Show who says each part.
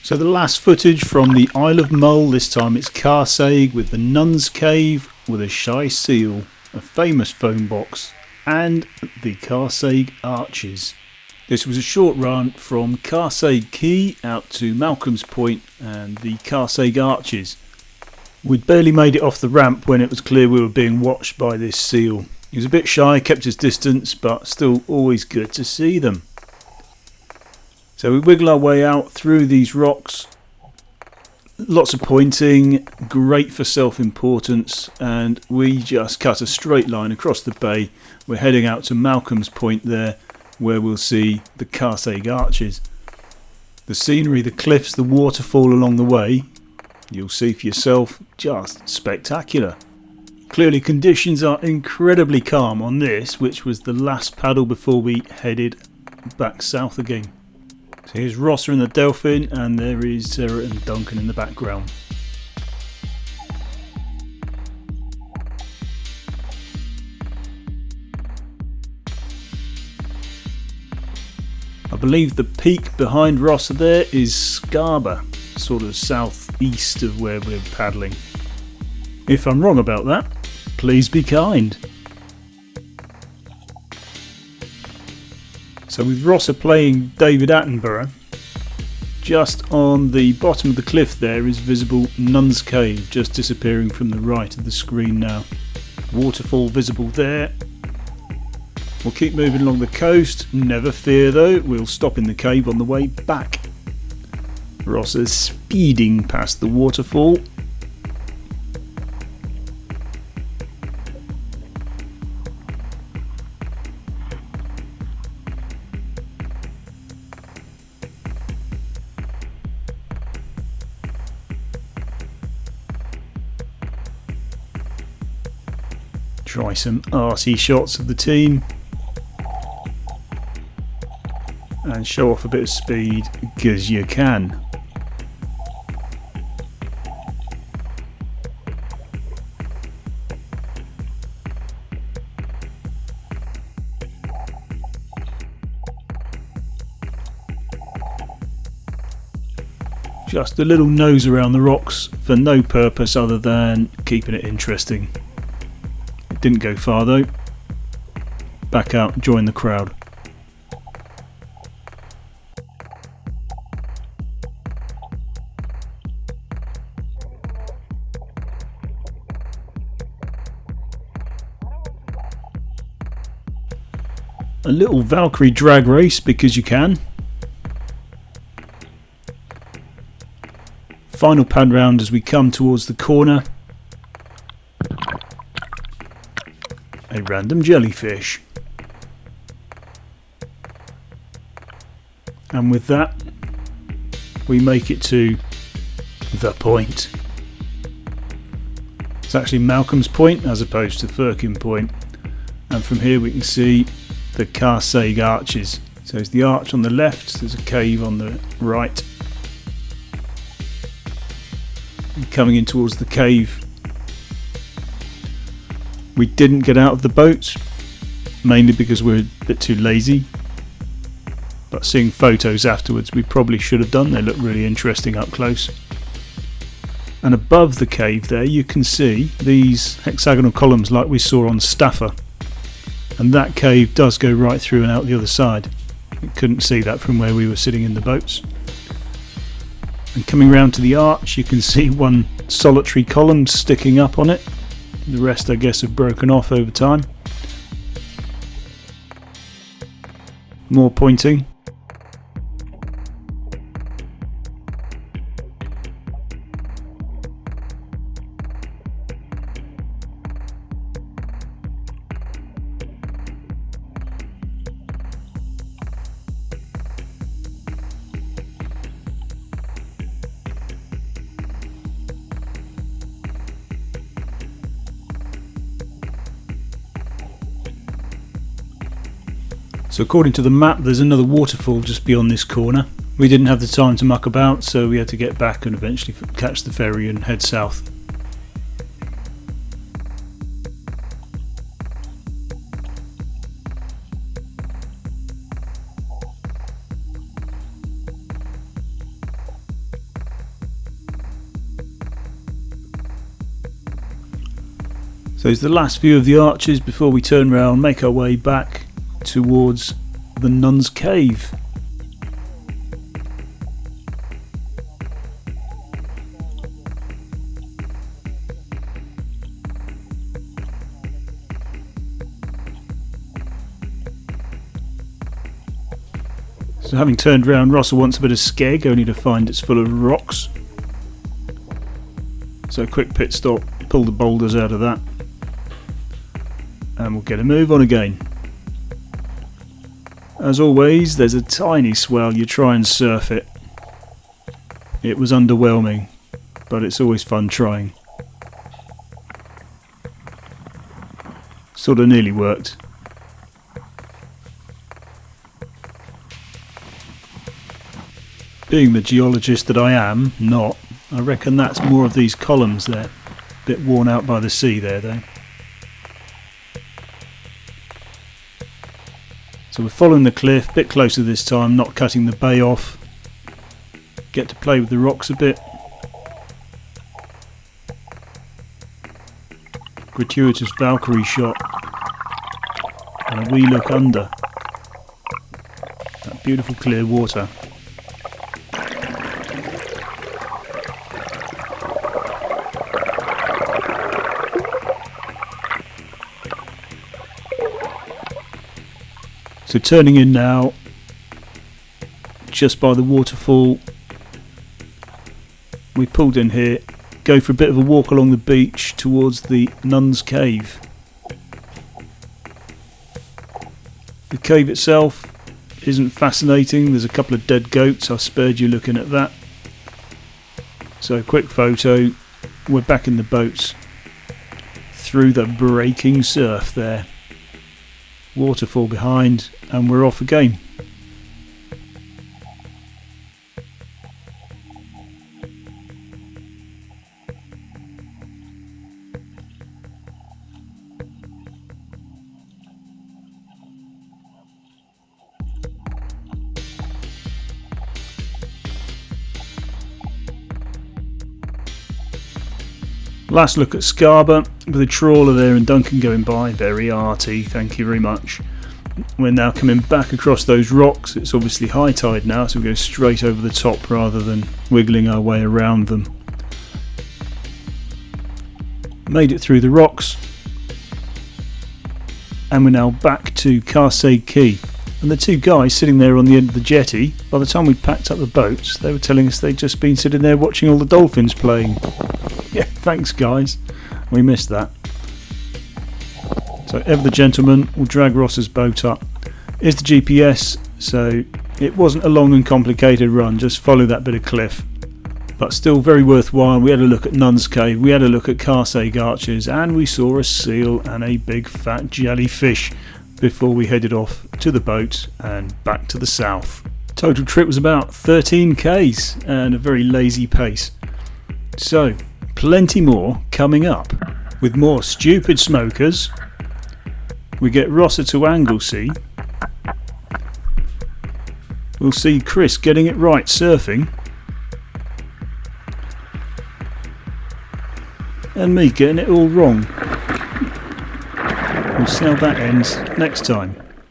Speaker 1: So the last footage from the Isle of Mull, this time it's Carsaig with the Nun's Cave with a shy seal, a famous phone box, and the Carsaig Arches. This was a short run from Carsaig Quay out to Malcolm's Point and the Carsaig Arches. We'd barely made it off the ramp when it was clear we were being watched by this seal. He was a bit shy, kept his distance, but still always good to see them. So we wiggle our way out through these rocks, lots of pointing, great for self-importance, and we just cut a straight line across the bay. We're heading out to Malcolm's Point there, where we'll see the Carsaig Arches. The scenery, the cliffs, the waterfall along the way, you'll see for yourself, just spectacular. Clearly conditions are incredibly calm on this, which was the last paddle before we headed back south again. So here's Rossa and the Delphin, and there is Sarah and Duncan in the background. I believe the peak behind Rossa there is Scarba, sort of southeast of where we're paddling. If I'm wrong about that, please be kind. So with Rossa playing David Attenborough, just on the bottom of the cliff there is visible Nun's Cave, just disappearing from the right of the screen now. Waterfall visible there. We'll keep moving along the coast, never fear though, we'll stop in the cave on the way back. Rossa's speeding past the waterfall. Try some arty shots of the team and show off a bit of speed because you can. Just a little nose around the rocks for no purpose other than keeping it interesting. Didn't go far though. Back out, join the crowd. A little Valkyrie drag race because you can. Final pad round as we come towards the corner. A random jellyfish. And with that, we make it to the point. It's actually Malcolm's Point as opposed to Firkin Point. And from here we can see the Carsaig Arches. So there's the arch on the left, there's a cave on the right. And coming in towards the cave, we didn't get out of the boats, mainly because we're a bit too lazy. But seeing photos afterwards, we probably should have done. They look really interesting up close. And above the cave there, you can see these hexagonal columns like we saw on Staffa. And that cave does go right through and out the other side. You couldn't see that from where we were sitting in the boats. And coming round to the arch, you can see one solitary column sticking up on it. The rest I guess have broken off over time. More pointing. So according to the map, there's another waterfall just beyond this corner. We didn't have the time to muck about, so we had to get back and eventually catch the ferry and head south. So it's the last view of the arches before we turn round, make our way back towards the Nun's Cave. So having turned round, Russell wants a bit of skeg, only to find it's full of rocks. So a quick pit stop, pull the boulders out of that, and we'll get a move on again. As always, there's a tiny swell, you try and surf it. It was underwhelming, but it's always fun trying. Sort of nearly worked. Being the geologist that I am, not, I reckon that's more of these columns there. A bit worn out by the sea there though. So we're following the cliff, a bit closer this time, not cutting the bay off. Get to play with the rocks a bit. Gratuitous Valkyrie shot. And a wee look under. That beautiful clear water. So turning in now, just by the waterfall, we pulled in here, go for a bit of a walk along the beach towards the Nun's Cave. The cave itself isn't fascinating, there's a couple of dead goats, I spared you looking at that. So quick photo, we're back in the boats, through the breaking surf there. Waterfall behind, and we're off again. Last look at Scarborough with a trawler there and Duncan going by, very arty, thank you very much. We're now coming back across those rocks, it's obviously high tide now so we go straight over the top rather than wiggling our way around them. Made it through the rocks and we're now back to Carsaig Quay. And the two guys sitting there on the end of the jetty, by the time we packed up the boats they were telling us they'd just been sitting there watching all the dolphins playing. Yeah, thanks guys, we missed that. So ever the gentleman will drag Ross's boat up. Here's the GPS, so it wasn't a long and complicated run, just follow that bit of cliff. But still very worthwhile. We had a look at Nun's Cave, we had a look at Carsaig Arches, and we saw a seal and a big fat jellyfish before we headed off to the boat and back to the south. Total trip was about 13 k's and a very lazy pace. So plenty more coming up with more stupid smokers. We get Rosser to Anglesey. We'll see Chris getting it right surfing. And me getting it all wrong. We'll see how that ends next time.